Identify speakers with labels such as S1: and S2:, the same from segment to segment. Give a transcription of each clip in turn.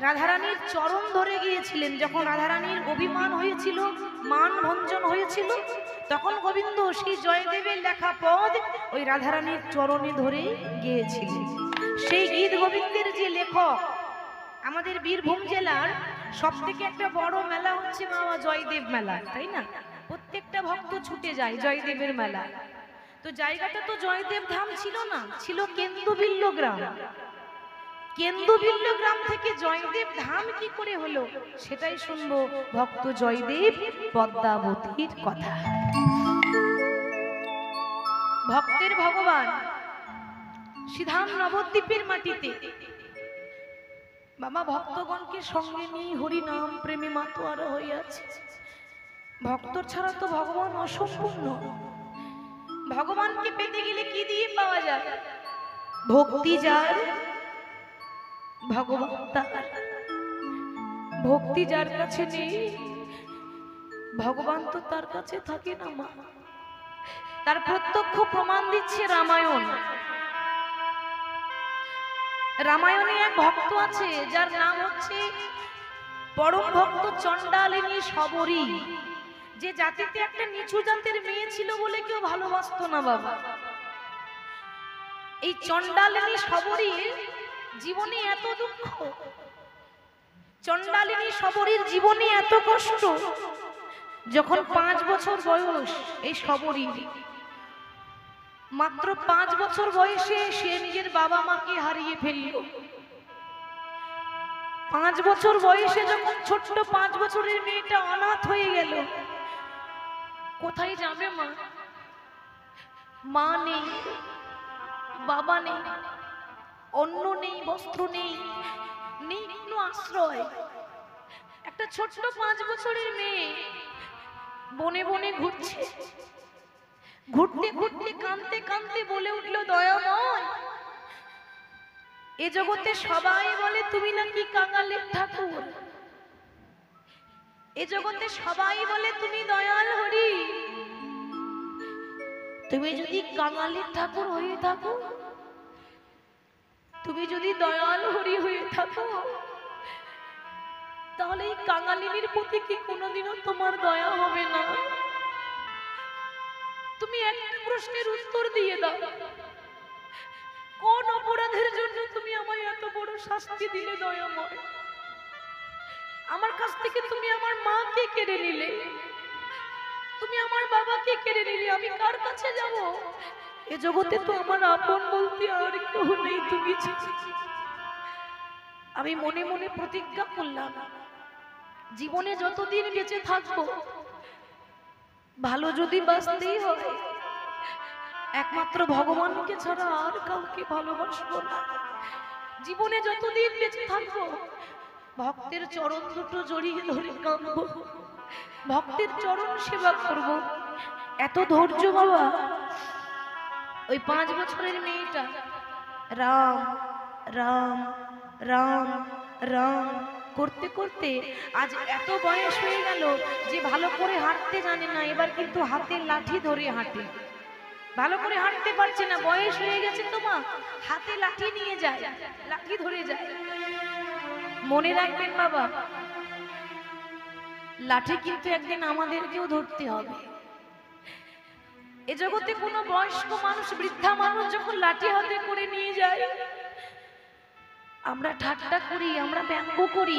S1: রাধারানীর চরণ ধরে গিয়েছিলেন। যখন রাধারানীর অভিমান হয়েছিল, মান ভঞ্জন হয়েছিল, তখন গোবিন্দ সেই জয়দেবের লেখা পদ ওই রাধারানীর চরণে ধরে গিয়েছিলেন। সেই গীত গোবিন্দের যে লেখক, আমাদের বীরভূম জেলার সব থেকে একটা বড় মেলা হচ্ছে বাবা জয়দেব মেলা, তাই না? প্রত্যেকটা ভক্ত ছুটে যায় জয়দেবের মেলা। তো জায়গাটা তো জয়দেব ধাম ছিল না, ছিল কেন্দুবিল্ল গ্রাম। কেন্দুবিল্ল গ্রাম থেকে জয়দেব ধাম কি করে হলো সেটাই শুনবো ভক্ত জয়দেব পদ্মাবতীর কথা। ভক্তের ভগবান সিধাম নবদ্বীপের মাটিতে বাবা ভক্তগণকে সঙ্গে নিয়ে হরি নাম প্রেমে মাতোয়ারা হইয়াছে। ভক্ত ছাড়া তো ভগবান অসম্পূর্ণ। ভগবানকে পেতে গেলে কি দিয়ে পাওয়া যায়? ভক্তি যার ভগবান তার। ভক্তি যার কাছে নেই ভগবান তো তার কাছে থাকে না মা। তার প্রত্যক্ষ প্রমাণ দিচ্ছে রামায়ণ। রামায়ণে এক ভক্ত আছে যার নাম হচ্ছে পরম ভক্ত চণ্ডালিনী শবরী। যে জাতিতে একটা নিচু জাতের মেয়ে ছিল বলে কেউ ভালোবাসতো না বাবা। এই চণ্ডালিনী শবরীর জীবনে এত দুঃখ, চণ্ডালিনী শবরীর জীবনে এত কষ্ট। যখন 5 বছর বয়স এই শবরীর, মাত্র 5 বছর বয়সে সে নিজের বাবা মাকে হারিয়ে ফেলল। 5 বছর বয়সে যখন ছোট্ট 5 বছরের মেয়েটা অনাথ হয়ে গেল, কোথায় যাবে মা? মা নেই, বাবা নেই, অন্ন নেই, বস্ত্র নেই, নেই কোনো আশ্রয়। একটা ছোট্ট 5 বছরের মেয়ে বনে বনে ঘুরছে। ঘুরতে ঘুরতে কাঁদতে কাঁদতে বলে উঠল, দয়াময়, এ জগতে সবাই বলে তুমি নাকি কাঙালের ঠাকুর। এ জগতে সবাই বলে তুমি দয়াল হরি। তুমি যদি কাঙালের ঠাকুর হয়ে থাকো, তুমি যদি দয়াল হরি হয়ে থাকো, তাহলে এই কাঙালিনীর প্রতি কি কোনোদিনও তোমার দয়া হবে না? তুমি একটা প্রশ্নের উত্তর দিয়ে দাও, কোন অপরাধের জন্য তুমি আমায় এত বড় শাস্তি দিলে দয়াময়? আমার কাছ থেকে তুমি আমার মাকে কেড়ে নিলে, তুমি আমার বাবাকে কেড়ে নিলে, আমি কার কাছে যাব? এ জগতে তো আমার আপন বলতে আর কেউ নেই, তুমি ছাড়া। আমি মনে মনে প্রতিজ্ঞা করলাম, জীবনে যতদিন বেঁচে থাকবো, ভালো যদি বাঁচতেই হয়, একমাত্র ভগবানকে ছাড়া আর কাউকে ভালোবাসবো না। জীবনে যতদিন বেঁচে থাকবো, ভক্তের চরণ দুটো জড়িয়ে ধরে কাঁদবো, ভক্তের চরণ সেবা করব। এত ধৈর্য বাবা। ওই 5 বছরের মেয়েটা রাম রাম রাম রাম করতে করতে আজ এত বয়স হয়ে গেল যে ভালো করে হাঁটতে জানে না। এবার কিন্তু হাতে লাঠি ধরে হাঁটে। ভালো করে হাঁটতে পারছে না, বয়স হয়ে গেছে তো মা, হাতে লাঠি নিয়ে যায়, লাঠি ধরে যায়। মনে রাখবেন বাবা, লাঠি কিন্তু একদিন আমাদেরকেও ধরতে হবে। এ জগতে কোনো বয়স্ক মানুষ, বৃদ্ধা মানুষ যখন লাঠি হাতে করে নিয়ে যায়, আমরা ঠাট্টা করি, আমরা ব্যঙ্গ করি,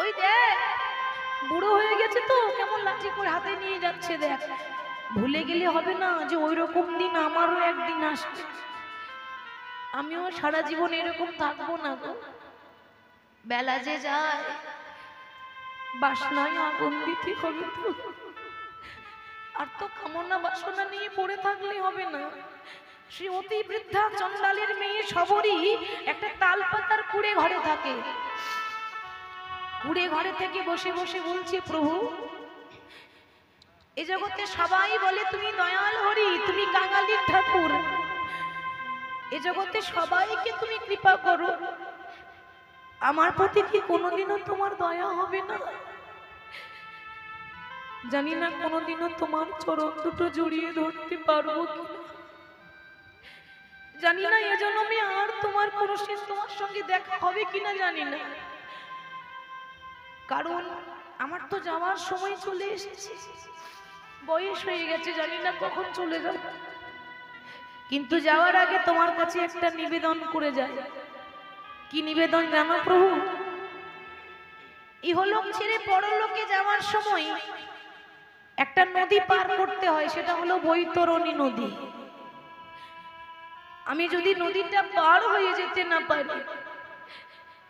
S1: ওই দেখ বুড়ো হয়ে গেছে তো কেমন লাঠি করে হাতে নিয়ে যাচ্ছে দেখ। ভুলে গেলে হবে না যে ওই রকম দিন আমারও একদিন আসবে। আমিও সারা জীবন এরকম থাকবো না গো। বেলা যে যায় বাসনায় আগুন দিতে হবে তো। আর তো কামনা বাসনা নিয়ে পড়ে থাকলে হবে না। সে অতি বৃদ্ধা চণ্ডালের মেয়ে শবরী একটা তাল পাতার কুড়ে ঘরে থাকে। কুড়ে ঘরে থেকে বসে বসে বলছে, প্রভু, এ জগতে সবাই বলে তুমি দয়াল হরি, তুমি কাঙালির ঠাকুর। এ জগতে সবাইকে তুমি কৃপা করো, আমার প্রতি কি কোনোদিনও তোমার দয়া হবে না? জানি না কোনোদিনও তোমার চরণ দুটো জড়িয়ে ধরতে পারবো কিনা, জানি না এজন্য আমি আর তোমার কোনো তোমার সঙ্গে দেখা হবে কিনা জানি না। কারণ আমার তো যাওয়ার সময় চলে এসেছে, বয়স হয়ে গেছে, জানি না কখন চলে যাব। কিন্তু যাওয়ার আগে তোমার কাছে একটা নিবেদন করে যায়। কি নিবেদন জানো প্রভু? ইহলোক ছেড়ে পরলোকে যাওয়ার সময় একটা নদী পার করতে হয়, সেটা হলো বৈতরণী নদী। আমি যদি নদীটা পার হয়ে যেতে না পারি,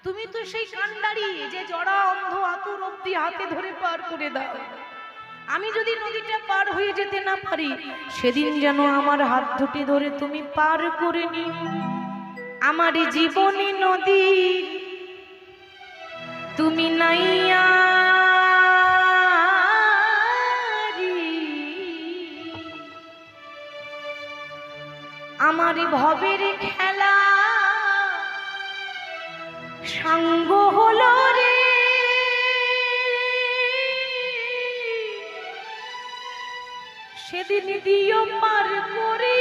S1: তুমি তো সেই কান্ডারি যে জড়া অন্ধ আতুর অব্দি হাতে ধরে পার করে দাও, আমি যদি নদীটা পার হয়ে যেতে না পারি, সেদিন যেন আমার হাত দুটি ধরে তুমি পার করে নিও। আমার জীবনী নদী তুমি নাইয়া, আমার ভবের খেলা সঙ্গ হলো রে, সেদিন দিও পার করে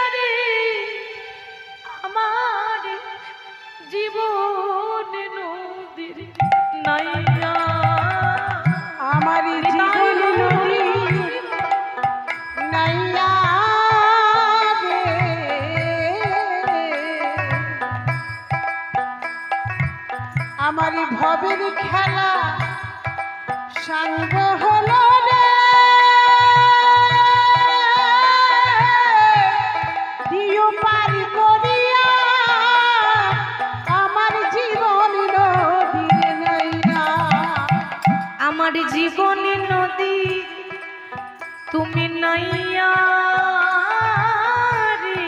S1: আরে আমার জীবন নদীর নাইয়া।
S2: আমার জীবন নদীর নাইয়া রে, আমার ভবের খেলা সঙ্গ হলো রে, দিও পার করিয়া আমার জীবন নদীর নাইয়া।
S1: আমার জীবনী নদী তুমি নাইয়া রে,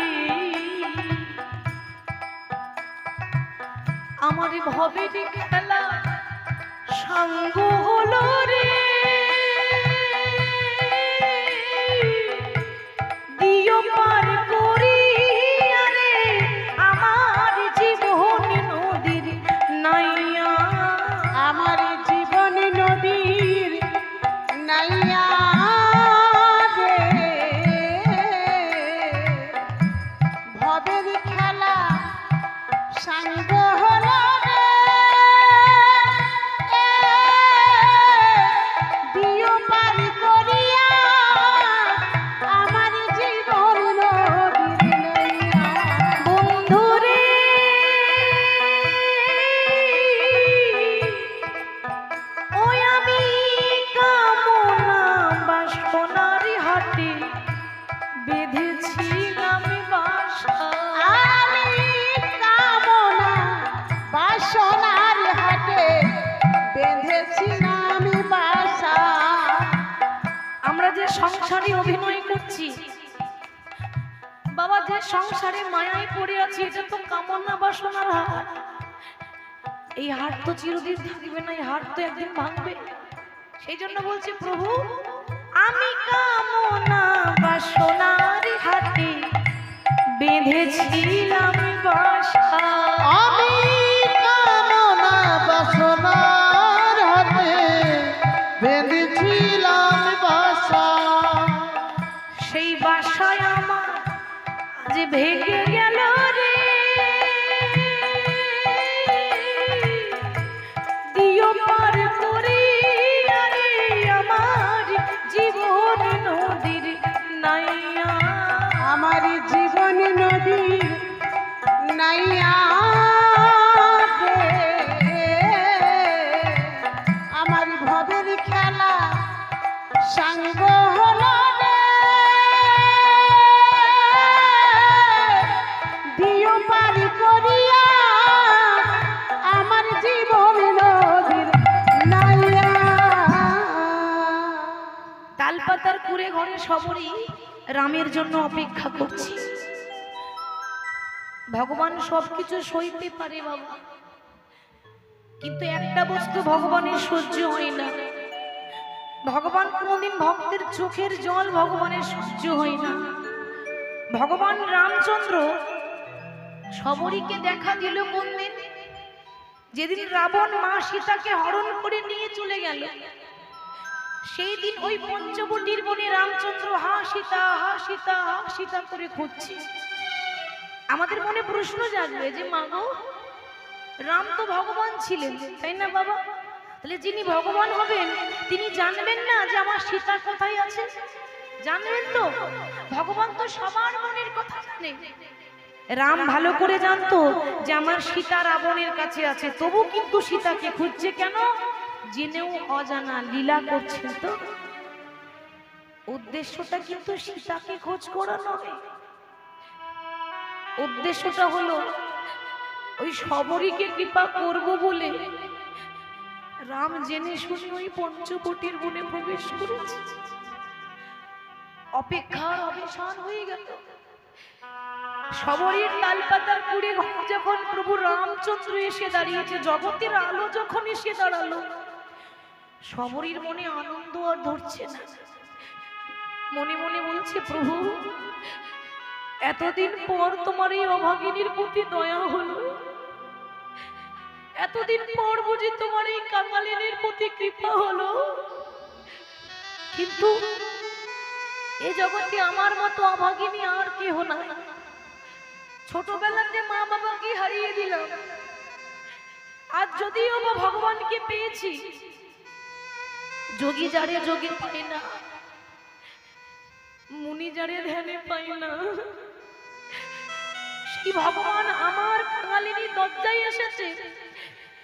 S1: আমার ভবের খেলা সঙ্গ হলো রে, দিও পার করিয়া রে আমার জীবনী নদীর নাইয়া।
S2: আমার জীবন নদীর নাইয়া রে, ভবের খেলা সাঙ্গ হলো রে, দিও পার করিয়া আমার জীবন নদীর নাইয়া।
S1: বন্ধুরে ওই আমি কামনা বাসনার হাটে বেঁধেছিলাম বাসা,
S2: আমি কামনা বাসনার হাটে বেঁধেছিলাম বাসা।
S1: আমরা যে সংসারে অভিনয় করছি বাবা, যে সংসারে মায়ায় পড়ে আছি, এটা তো কামনা বাসনার হাট। এই হাট তো চিরদিন থাকবে না, এই হাট তো একদিন ভাঙবে। সেই জন্য বলছি প্রভু, আমি কামনা বাসনার হাটে বেঁধেছিলাম বাসা,
S2: আমি কামনা বাসনার হাটে বেঁধেছিলাম বাসা।
S1: সেই বাসায় আমার আজ ভেঙে গেল রে, দিও পার করে আরে আমার জীবন নদীর নাইয়া।
S2: আমার জীবন নদীর নাইয়া রে, আমার ভবের খেলা সাঙ্গ হলো রে, দিও পার করিয়া আমার জীবন নদীর নাইয়া।
S1: তালপাতার কুড়ে ঘরে সবরই রামের জন্য অপেক্ষা করছি। ভগবান সবকিছু সইতে পারে বাবা, কিন্তু একটা বস্তু ভগবানের সহ্য হয় না। ভগবান কোনদিন ভক্তের চোখের জল ভগবানের সহ্য হয় না। ভগবান রামচন্দ্র সবরীকে দেখা দিল কোন দিন? যেদিন রাবণ মা সীতাকে হরণ করে নিয়ে চলে গেল, সেই দিন ওই পঞ্চবটির বনে রামচন্দ্র হা সীতা হা সীতা হা সীতা করে খুঁজছে। আমাদের মনে প্রশ্ন জাগবে যে মা গো, রাম তো ভগবান ছিলেন, তাই না বাবা? তাহলে যিনি ভগবান হবেন তিনি জানবেন না যে আমার সীতা কোথায় আছে? জানবেন তো। ভগবান তো সবার মনের কথা জানে। রাম ভালো করে জানতো যে আমার সীতা রাবণের কাছে আছে, তবু কিন্তু সীতাকে খুঁজছে কেন? জেনেও অজানা লীলা করছেন। তো উদ্দেশ্যটা কিন্তু সীতাকে খোঁজ করা নয়, উদ্দেশ্যটা হলো ওই শবরীকে কৃপা করব বলে রাম জেনে শুনে ওই পঞ্চবটির বনে প্রবেশ করেছে। অপেক্ষার অবসান হয়ে গেল। শবরীর তালপাতার কুড়ে যখন প্রভু রামচন্দ্র এসে দাঁড়িয়েছে, জগতের আলো যখন এসে দাঁড়ালো, শবরীর মনে আনন্দ আর ধরছে না। মনে মনে বলছে, প্রভু এতদিন পর তোমার এই অভাগিনীর প্রতি দয়া হলো, এতদিন পর বুঝি তোমার এই কাঙালিনীর প্রতি কৃপা হলো, কিন্তু এই জগতে আমার মতো অভাগিনী আর কেহ নাই। ছোটবেলাতে মা বাবাকে হারিয়ে দিলাম, আজ যদিও বা ভগবানকে পেয়েছি, যোগী যারে যোগে পাই না, মুনি যারে ধ্যানে পাই না, সেই ভগবান আমার কাঙালিনী দরজায় এসেছে,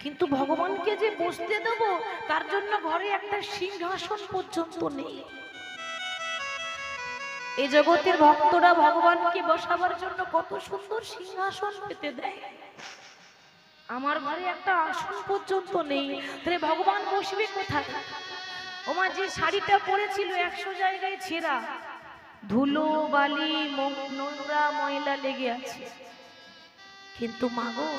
S1: কিন্তু ভগবানকে যে বসতে দেব তার জন্য ঘরে একটা সিংহাসন পর্যন্ত নেই। এই জগতের ভক্তরা ভগবানকে বসাবার জন্য কত সুন্দর সিংহাসন পেতে দেয়, আমার ঘরে একটা আসন পর্যন্ত নেই। তাহলে ভগবান বসবে কোথায়? ওমা যে শাড়িটা পরেছিল 100 জায়গায় ছেঁড়া, ধুলো বালি নোংরা ময়লা লেগে আছে, কিন্তু মাগো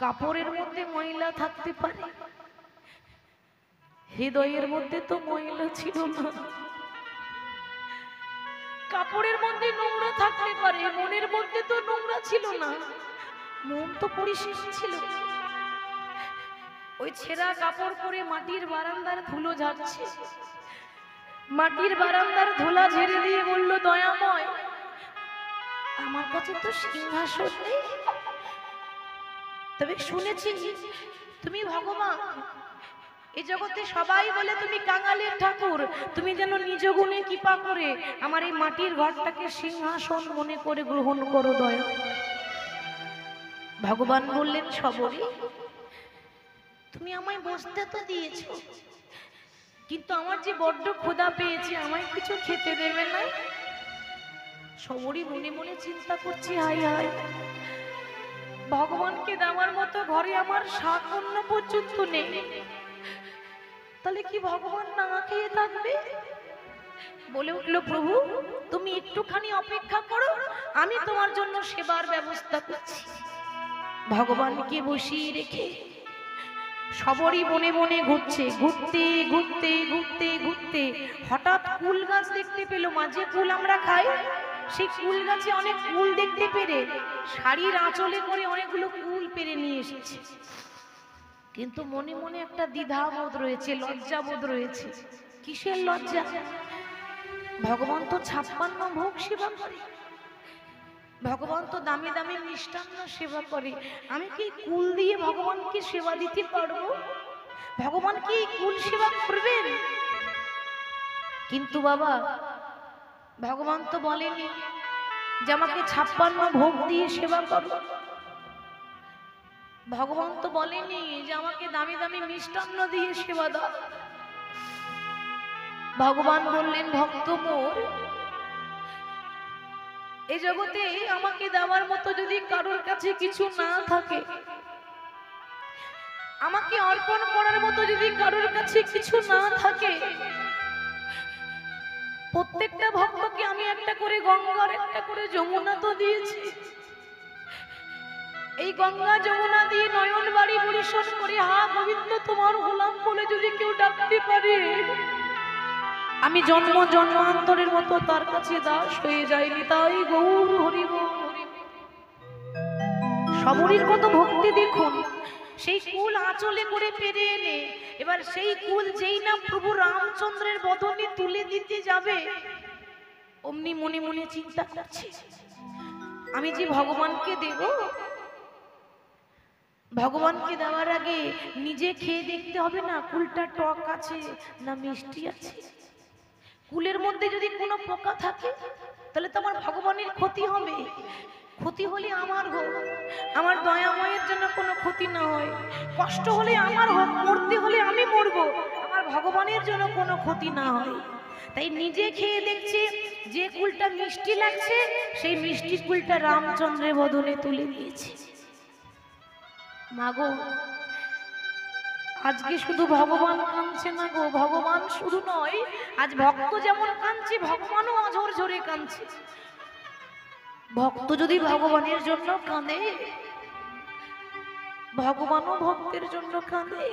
S1: কাপড়ের মধ্যে ময়লা থাকতে পারে, হৃদয়ের মধ্যে তো ময়লা ছিল না। কাপড়ের মধ্যে নোংরা থাকতে পারে, মনের মধ্যে তো নোংরা ছিল না, মন তো পরিষ্কার ছিল। ওই ছেঁড়া কাপড় পরে মাটির বারান্দার ধুলো ঝাড়ছে, মাটির বারান্দার ধুলা ঝেড়ে দিয়ে বলল, দয়াময় আমার কাছে তো সিংহাসন নেই, তবে শুনেছি তুমি ভগবান। এই জগতে সবাই বলে তুমি কাঙালের ঠাকুর, তুমি যেন নিজ গুণে কৃপা করে আমার এই মাটির ঘরটাকে সিংহাসন মনে করে গ্রহণ করো দয়া। ভগবান বললেন, শবরী তুমি আমায় বসতে তো দিয়েছো, কিন্তু আমার যে বড্ড ক্ষুধা পেয়েছে, আমায় কিছু খেতে দেবে না? শবরী মনে মনে চিন্তা করছি, হাই হাই ভগবানকে দেওয়ার মতো ঘরে আমার শাক অন্ন পর্যন্ত নেই, তাহলে কি ভগবান না খেয়ে থাকবে? বলে উঠল, প্রভু তুমি একটুখানি অপেক্ষা করো, আমি তোমার জন্য সেবার ব্যবস্থা করছি। ভগবানকে বসিয়ে রেখে শবরী বনে বনে ঘুরছে, ঘুরতে ঘুরতে ঘুরতে ঘুরতে হঠাৎ কুল গাছ দেখতে পেল। মাঝে কুল আমরা খাই, সেই কুল গাছে অনেক কুল দেখতে পেরে শাড়ির আঁচলে করে অনেকগুলো কুল পেরে নিয়ে এসেছে, কিন্তু মনে মনে একটা দ্বিধাবোধ রয়েছে, লজ্জাবোধ রয়েছে। কিসের লজ্জা? ভগবান তো 56 ভোগ সেবা করে, ভগবান তো দামি দামি মিষ্টান্ন সেবা করে, আমি কি কুল দিয়ে ভগবানকে সেবা দিতে পারবো? ভগবান কি কুল সেবা করবেন? কিন্তু বাবা ভগবান তো বলেনি যে আমাকে 56 ভোগ দিয়ে সেবা করো, ভগবান তো বলেনি যে আমাকে দামি দামি মিষ্টান্ন দিয়ে সেবা দাও। ভগবান বললেন, ভক্ত মোর, এই জগতে আমাকে দেওয়ার মতো যদি কারোর কাছে কিছু না থাকে, আমাকে অর্পণ করার মতো যদি কারোর কাছে কিছু না থাকে, প্রত্যেকটা ভক্তকে আমি একটা করে গঙ্গার একটা করে যমুনা তো দিয়েছি, এই গঙ্গা যমুনা দিয়ে নয়ন বাড়ি পরিশোধ করে হা গোবিন্দ তোমার হলাম বলে যদি কেউ ডাকতে পারে, আমি জন্ম জন্মান্তরের মতো তার কাছে দাস হয়ে যাইনি। তাই গৌর হরি বল। শবরীর কত ভক্তি দেখুন, সেই কুল আঁচলে করে পেরে এনে এবার সেই কুল যেই না প্রভু রামচন্দ্রের বদনে তুলে দিতে যাবে, অমনি মনে মনে চিন্তা করছে, আমি যে ভগবানকে দেব, ভগবানকে দেওয়ার আগে নিজে খেয়ে দেখতে হবে না কুলটা টক আছে না মিষ্টি আছে। কুলের মধ্যে যদি কোনো পোকা থাকে তাহলে তো আমার ভগবানের ক্ষতি হবে। ক্ষতি হলে আমার হোক, আমার দয়াময়ের জন্য কোনো ক্ষতি না হয়। কষ্ট হলে আমার হোক, মরতে হলে আমি মরবো, আমার ভগবানের জন্য কোনো ক্ষতি না হয়। তাই নিজে খেয়ে দেখছে যে কুলটা মিষ্টি লাগছে সেই মিষ্টি কুলটা রামচন্দ্রের বদনে তুলে দিয়েছে। মাগো আজকে শুধু ভগবান কাঁদছে না গো, ভগবান শুধু নয়, আজ ভক্ত যেমন কাঁদছে ভগবানও অঝর ঝরে কাঁদছে। ভক্ত যদি ভগবানের জন্য কাঁদে ভগবানও ভক্তের জন্য কাঁদে।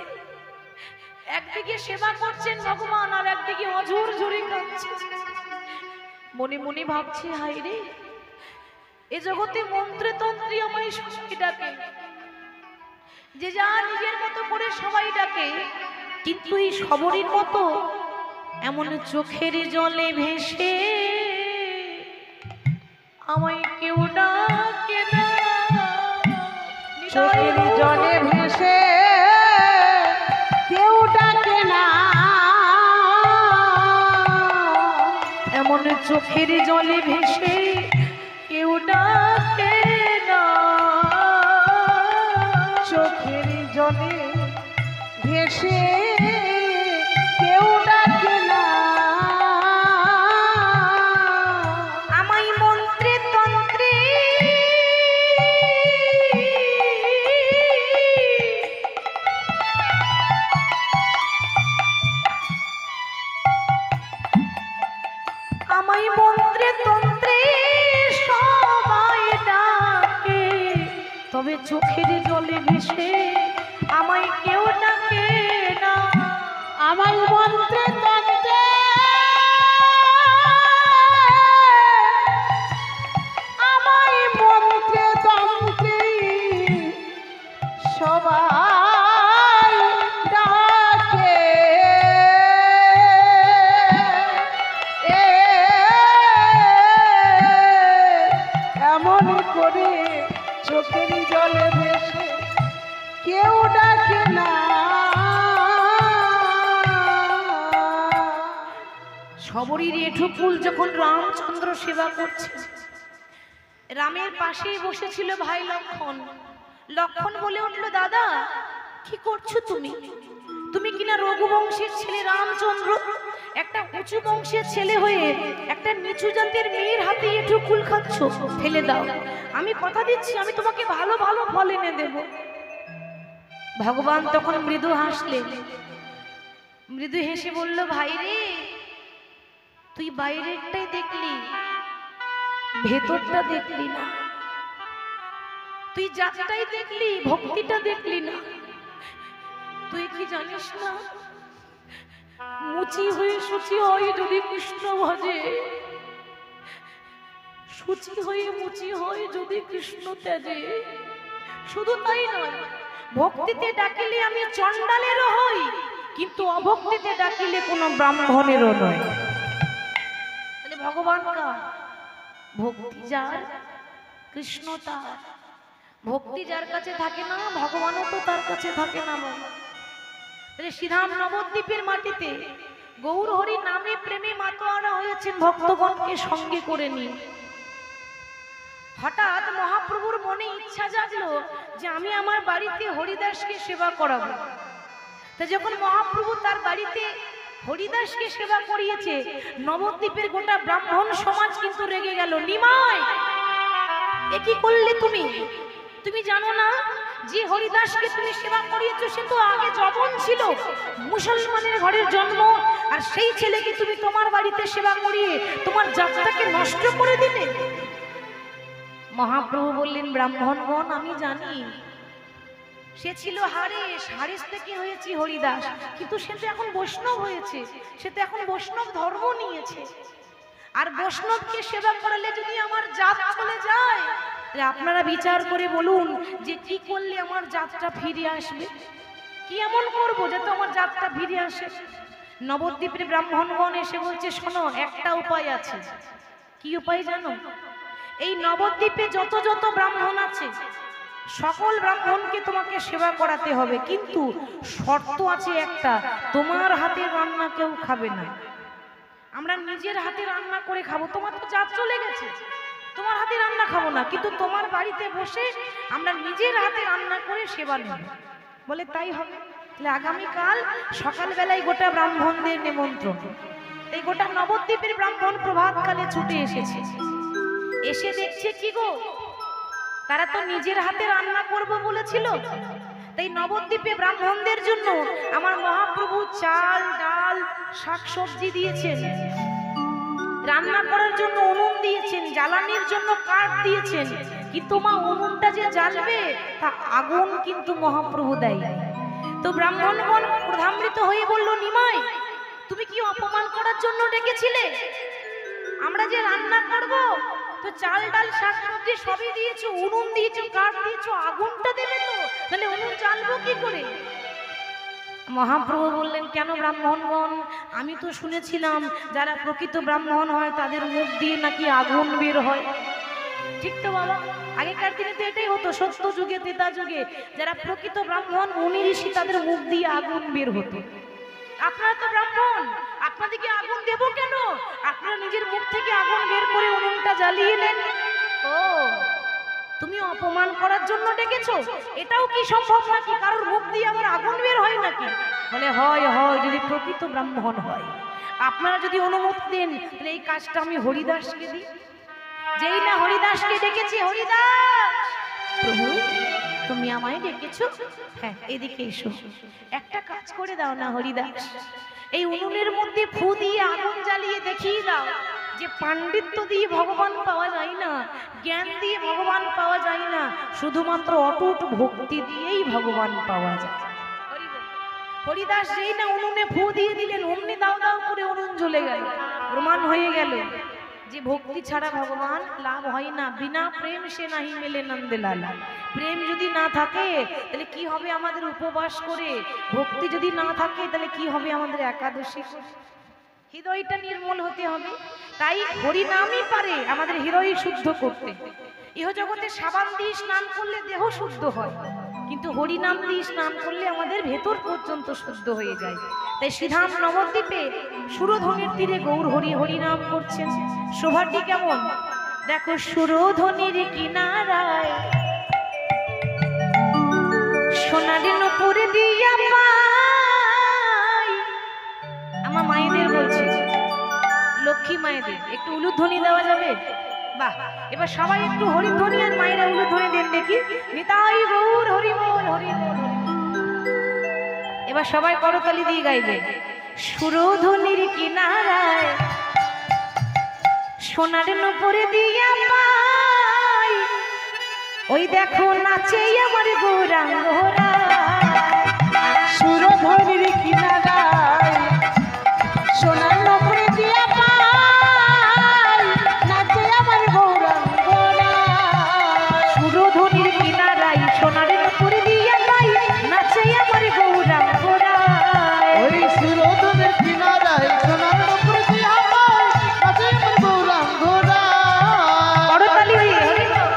S1: একদিকে সেবা করছেন ভগবান আর একদিকে অঝর ঝরে কাঁদছে। মনে মনে ভাবছে হায় রে, এ জগতে মন্ত্রে তন্ত্রী আমায় সবাই ডাকে, যে যা নিজের মতো করে সবাই ডাকে, কিন্তু এই সবরীর মতো এমন চোখের জলে ভেসে আমায় কেউ ডাকে না।
S2: চোখের জলে ভেসে কেউ ডাকে না,
S1: এমন চোখের জলে ভেসে কেউ ডাকে না।
S2: চোখের জলে ভেসে কেউ ডাকে না,
S1: আমায় মন্ত্রে তন্ত্রে আমায় মন্ত্রে তন্ত্রে সবাই ডাকে, তবে চোখের জলে ভেসে আমায় কেউ ডাকে না।
S2: আমায় মন্ত্রে তন্ত্রে আমায় মন্ত্রে তন্ত্রে সবাই ডাকে, এমন করে চোখের জলে ভেসে কেউ ডাকে না।
S1: সবরীর এঠুকুল যখন রামচন্দ্র সেবা করছে, রামের পাশেই বসেছিল ভাই লক্ষণ। লক্ষণ বলে উঠলো, দাদা কি করছো তুমি? তুমি কিনা রঘুবংশের ছেলে রামচন্দ্র, একটা উঁচু বংশের ছেলে হয়ে একটা নিচু জাতের মেয়ের হাতে এঠুকুল খাচ্ছ, ফেলে দাও। আমি কথা দিচ্ছি আমি তোমাকে ভালো ভালো ফল এনে দেব। ভগবান তখন মৃদু হাসলেন, মৃদু হেসে বলল, ভাই রে তুই বাইরেরটাই দেখলি, ভেতরটা দেখলি না। তুই জাতটাই দেখলি, ভক্তিটা দেখলি না। তুই কি জানিস না, মুচি হয়ে সুচি হয় যদি কৃষ্ণ ভজে, সুচি হয়ে মুচি হয় যদি কৃষ্ণ ত্যাজে। শুধু তাই নয়, ভক্তিতে ডাকিলে আমি চণ্ডালেরও হই, কিন্তু অভক্তিতে ডাকিলে কোনো ব্রাহ্মণেরও নয়। ভগবান কার? ভক্তি যার, কৃষ্ণ তার। ভক্তি যার কাছে থাকে না, ভগবানও তো তার কাছে থাকে না। শ্রীধাম নবদ্বীপের মাটিতে গৌর হরি নামে প্রেমে মাতোয়ারা হয়েছেন ভক্তগণকে সঙ্গে করে নিয়ে। হঠাৎ মহাপ্রভুর মনে ইচ্ছা জাগলো যে আমি আমার বাড়িতে হরিদাসকে সেবা করাবো। তা যখন মহাপ্রভু তার বাড়িতে হরিদাসকে সেবা করিয়েছে, নবদ্বীপের গোটা ব্রাহ্মণ সমাজ কিন্তু রেগে গেল। নিমাই, এ কি করলে তুমি? তুমি জানো না যে হরিদাসকে তুমি সেবা করিয়েছো সে তো আগে জবন ছিল, মুসলমানের ঘরের জন্ম, আর সেই ছেলেকে তুমি তোমার বাড়িতে সেবা করিয়ে তোমার জাতটাকে নষ্ট করে দিলে। মহাপ্রভু বললেন, ব্রাহ্মণগণ আমি জানি সে ছিল হারেস, হারেস থেকে হয়েছে হরিদাস, কিন্তু সে তো এখন বৈষ্ণব হয়েছে, সে তো এখন বৈষ্ণব ধর্ম নিয়েছে। আর বৈষ্ণবকে সেবা করালে যদি আমার জাত চলে যায়, আপনারা বিচার করে বলুন যে কি করলে আমার জাতটা ফিরে আসবে, কি এমন করবো যাতে আমার জাতটা ফিরে আসে। নবদ্বীপের ব্রাহ্মণগণ এসে বলছে, শোনো একটা উপায় আছে। কি উপায় জানো? এই নবদ্বীপে যত যত ব্রাহ্মণ আছে সকল ব্রাহ্মণকে তোমাকে সেবা করাতে হবে, কিন্তু শর্ত আছে একটা, তোমার হাতের রান্না কেউ খাবে না। আমরা নিজের হাতে রান্না করে খাবো, তোমার তো জাত চলে গেছে, তোমার হাতে রান্না খাবো না, কিন্তু তোমার বাড়িতে বসে আমরা নিজের হাতে রান্না করে সেবা নেব। বলে তাই হবে। তাহলে আগামীকাল সকালবেলায় গোটা ব্রাহ্মণদের নিমন্ত্রণ। এই গোটা নবদ্বীপের ব্রাহ্মণ প্রভাতকালে ছুটে এসেছে, এসে দেখছে কি গো, তারা তো নিজের হাতে রান্না করব বলেছিল। তাই নবদ্বীপে ব্রাহ্মণদের জন্য আমার মহাপ্রভু চাল ডাল শাকসবজি দিয়েছেন, রান্না করার জন্য উনুন দিয়েছেন, জ্বালানির জন্য কাঠ দিয়েছেন, কিন্তু মা উনুনটা যে জ্বালবে তা আগুন কিন্তু মহাপ্রভু দেয়। তো ব্রাহ্মণগণ ক্রোধান্বিত হয়ে বলল, নিমাই তুমি কি অপমান করার জন্য ডেকেছিলে? আমরা যে রান্না করব, তো চাল ডাল শাকসবজি সবই দিয়েছো, উনুন দিয়েছো, কাঠ দিয়েছো, আগুনটা দেবে তো, তাহলে উনুন জ্বালবো কি করে? মহাপ্রভু বললেন, কেন ব্রাহ্মণগণ, আমি তো শুনেছিলাম যারা প্রকৃত ব্রাহ্মণ হয় তাদের মুখ দিয়ে নাকি আগুন বের হয়। ঠিক তো বাবা, আগেকার দিনে তো এটাই হতো, সত্য যুগে ত্রেতা যুগে যারা প্রকৃত ব্রাহ্মণ মুনি ঋষি তাদের মুখ দিয়ে আগুন বের হতো। আপনারা তো ব্রাহ্মণ, আপনাদেরকে আগুন দেব কেন? আপনারা নিজের মুখ থেকে আগুন বের করে উনুনটা জ্বালিয়ে নেন। ও, তুমি অপমান করার জন্য ডেকেছো? এটাও কি সম্ভব নাকি কারোর মুখ দিয়ে আমার আগুন বের হয় নাকি? বলে হয় হয়, যদি প্রকৃত ব্রাহ্মণ হয়। আপনারা যদি অনুমতি দেন তাহলে এই কাজটা আমি হরিদাসকে দিই। যেই না হরিদাসকে ডেকেছি, হরিদাস প্রভু তুমি আমায় ডেকেছো? হ্যাঁ, এদিকে এসো, একটা কাজ করে দাও না হরিদাস, এই উনুনের মধ্যে ফু দিয়ে আগুন জ্বালিয়ে দেখিয়ে দাও যে পাণ্ডিত্য দিয়ে ভগবান পাওয়া যায় না, জ্ঞান দিয়ে ভগবান পাওয়া যায় না, শুধুমাত্র অটুট ভক্তি দিয়েই ভগবান পাওয়া যায়। হরিদাস যেই না উনুনে ফু দিয়ে দিলেন, অমনি দাও দাও করে উনুন জ্বলে গেল। প্রমাণ হয়ে গেল যে ভক্তি ছাড়া ভগবান লাভ হয় না। বিনা প্রেম সে নাহি মেলে নন্দলালা। প্রেম যদি না থাকে তাহলে কি হবে আমাদের উপবাস করে? ভক্তি যদি না থাকে তাহলে কি হবে আমাদের একাদশী করে? হৃদয়টা নির্মল হতে হবে। তাই হরি নামই পারে আমাদের হৃদয় শুদ্ধ করতে। ইহ জগতে সাবান দিয়ে স্নান করলে দেহ শুদ্ধ হয়, কিন্তু হরি নাম দিয়ে স্নান করলে আমাদের ভেতর পর্যন্ত শুদ্ধ হয়ে যায়। তাই শ্রীধাম নবদ্বীপে সুরধনির তীরে গৌর হরি হরি নাম করছেন। শোভাটি কেমন দেখো, সুরধনির কিনারায় সোনালি নূপুর দিয়া পাই। আমার মায়েদের বলছি, লক্ষ্মী মায়েদের একটু উলুধ্বনি দেওয়া যাবে? বাহ, এবার সবাই একটু হরিধ্বনি আর মায়েরা উলুধ্বনি দেন দেখি। নিতাই গৌর হরি বল, হরি বল। এবার সবাই করতালি দিয়ে গাইবে। সুরধনির কিনারায় সোনার নূপুর দিয়া পাই, ওই দেখো নাচে আমার গৌরাঙ্গরা।
S2: সুরধনির কিনারায় সোনার নূপুর দিয়া পাই, নাচে আমার গৌরাঙ্গরা।
S1: সুরধনির কিনারায় সোনার নূপুর দিয়া পাই, নাচে আমার গৌরাঙ্গরা।
S2: ওই সুরধনির কিনারায় সোনার নূপুর দিয়া পাই, নাচে আমার গৌরাঙ্গরা।
S1: করতালি দিয়ে হরি বল।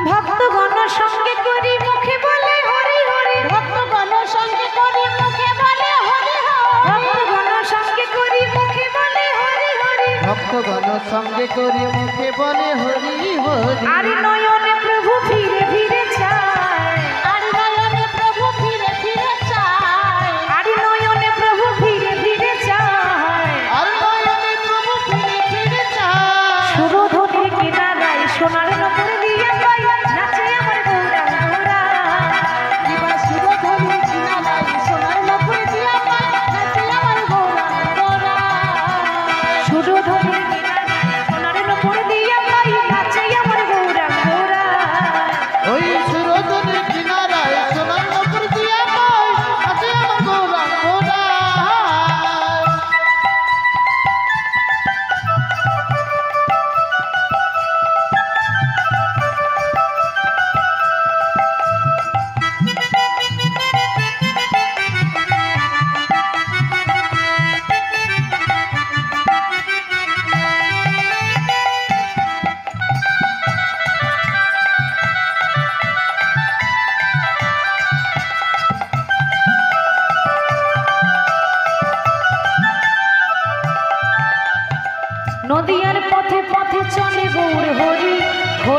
S1: ভক্তগণ সঙ্গে করি মুখে বলে হরি হরি,
S2: ভক্তগণ সঙ্গে করি মুখে বলে হরি হরি।
S1: ভক্তগণ সঙ্গে করি মুখে বলে হরি হরি।
S2: ভক্তগণ সঙ্গে করি মুখে বলে হরি হরি।
S1: আর নয়নে প্রভু ফিরে ফিরে চায়,
S2: আর নয়নে প্রভু ফিরে ফিরে চায়,
S1: আর নয়নে প্রভু ফিরে ফিরে চায়।
S2: আর নয়নে প্রভু ফিরে ফিরে চায়।
S1: সুরধনির কিনারায় সোনার নূপুর দিয়া পাই, নাচে আমার গৌরাঙ্গরা।
S2: এবার সুরধনির কিনারায় সোনার নূপুর দিয়া পাই, নাচে আমার গৌরাঙ্গরা।
S1: সুরধনির কিনারায় সোনার নূপুর দিয়া পাই, নাচে আমার গৌরাঙ্গরা।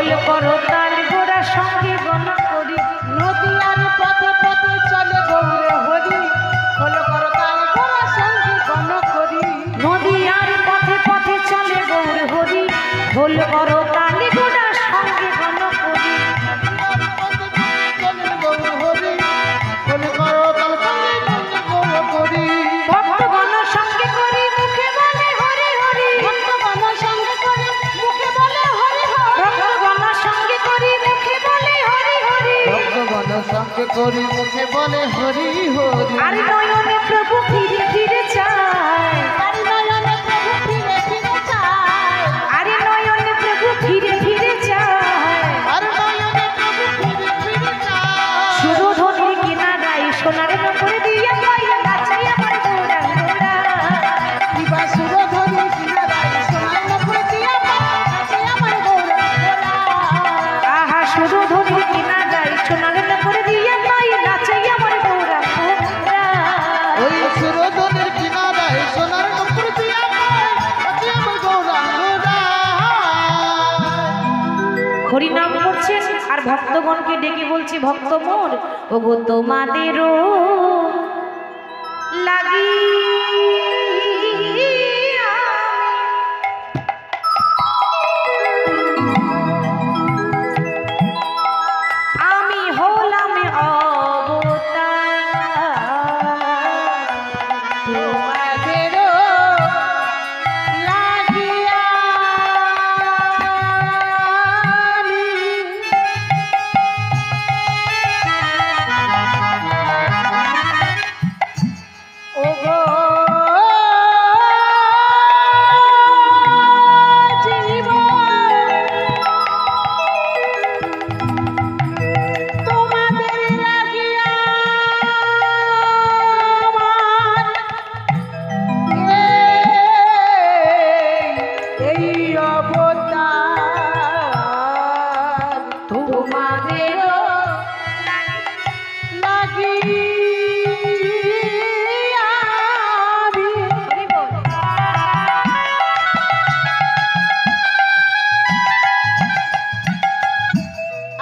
S1: ঢোল করো তাল গোড়া সঙ্গে গণ করি
S2: নদিয়ার পথে পথে চলে গৌরে হরি খোল করো তাল গোড়া সঙ্গে গণ করি
S1: নদিয়ার পথে পথে চলে গৌর হরি ঢোল করো তাল গোড়া সঙ্গে গণ করি ভক্তগণ সঙ্গে করি মুখে বলে হরি হরি
S2: ভক্তগণ সঙ্গে করে মুখে বলে হরি হরি
S1: ভক্তগণ সঙ্গে করি মুখে বলে হরি হরি
S3: ভক্তগণ সঙ্গে করি মুখে বলে হরি হরি।
S1: আর নয়নে প্রভু ফিরে ফিরে চায়
S2: তার নয়নে প্রভু ফিরে ফিরে চায়
S1: আরে নয়নে প্রভু ফিরে ফিরে চায়
S3: আর নয়নে প্রভু ফিরে ফিরে চায়।
S1: শুধু ধনির কিনারায় সোনার নকরে দিয়া পাইয়া নাচাই আমার গৌরাঙ্গরা
S2: দিবা সুরধরি কিনারায় সোনার নকরে দিয়া পাছে আমার গৌরাঙ্গরা
S1: আহা শুধু ধনির কিনারায় সোনার নকরে দিয়া পাইয়া নাচাই আমার গৌরাঙ্গরা
S3: ওই সুরধনের কিনারায় সোনার নপুর দিয়া পায় আছে আমার গৌরাঙ্গরা।
S1: হরি নাম করছেন আর ভক্তগণকে ডেকে বলছে ভক্ত মোর ওগো তোমাদেরও লাগি আমি হলাম অবতার
S2: তোমাদেরও লাগিয়া ওগো তোমাদের লাগিয়া আমার এই অবতার তোমাদেরও লাগিয়া আমি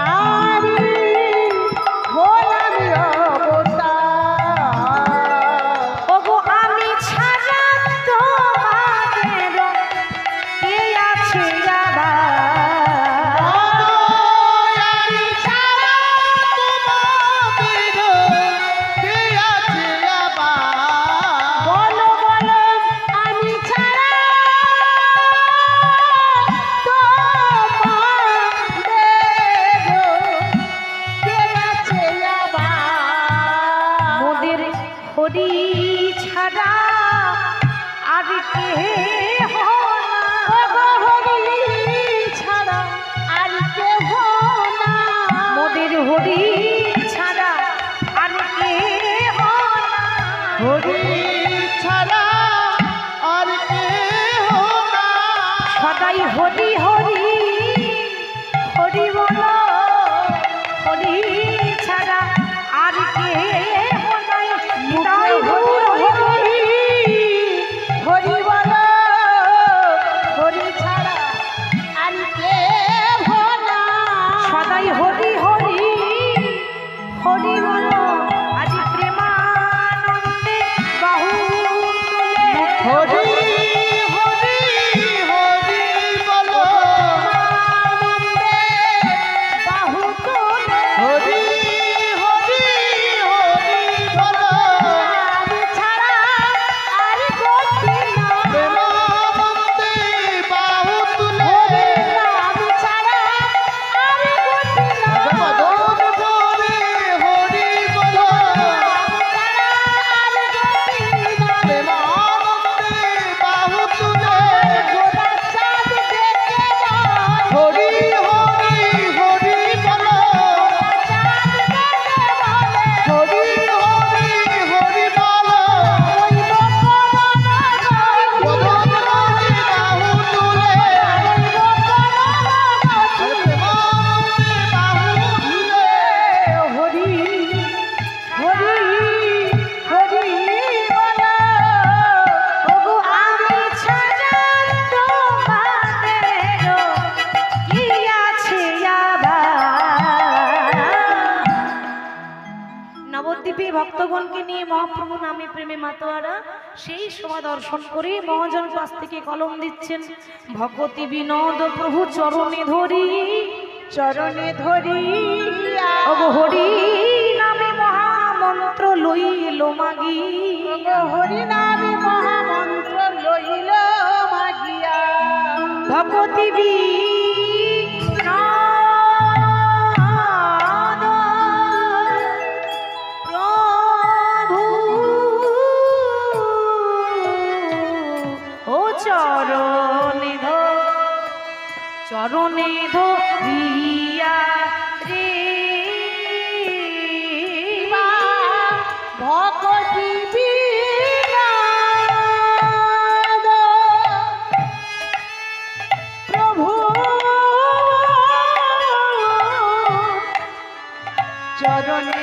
S2: আমি হলাম অবতার
S1: ওগো আমি ছাড়া তোমাদের কে আছে আবার
S3: আমি ছাড়া তোমাদের কে আছে আবার?
S2: বলো বলো আমি ছাড়া কে আছে আবার
S1: মোদের হরি ছাড়া আর কে
S2: ওগো হরি ছাড়া আর কেহ না
S1: মোদের হরি ছাড়া আর কে
S3: হরি ছাড়া আর কেহ না।
S1: সদাই হরি হরি হরি বলো হরি ছাড়া আর কে নাই তাই গৌর হরি
S2: হরি বলো হরি ছাড়া আর কেহ না
S1: সদাই হরি হরি হরি বলো আজ প্রেমানন্দে বাহু তুলে
S3: হরি হরি হরি বলো
S2: বাহু তুলে
S3: হরি হরি হরি
S1: পেয়ে ভক্তগণকে নিয়ে মহাপ্রভু নামে প্রেমে মাতোয়ারা সেই শোভা দর্শন করে মহাজন পাশ থেকে কলম দিচ্ছেন, ভগবতী বিনোদ প্রভু চরণে ধরি
S2: চরণে ধরিয়া
S1: হরি নামে মহামন্ত্র লইল মাগি,
S2: হরি নামে মহামন্ত্র লইল মাগিয়া
S1: ভগবতী বিনোদ প্রভু ও চরণে ধরিয়া রে
S2: ভগবতী বিনোদ প্রভু চরণে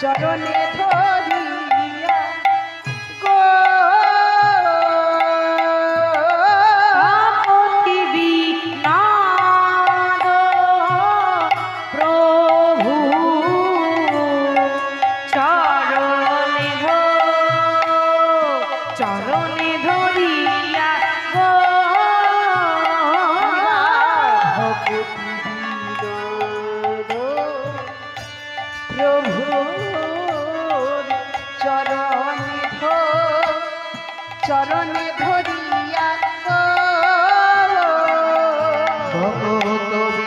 S2: চরণে ধরিয়া গো
S1: ভগবতী বিনোদ প্রভু চরণে ধরিয়া গো
S2: প্রভু চরণে ধরি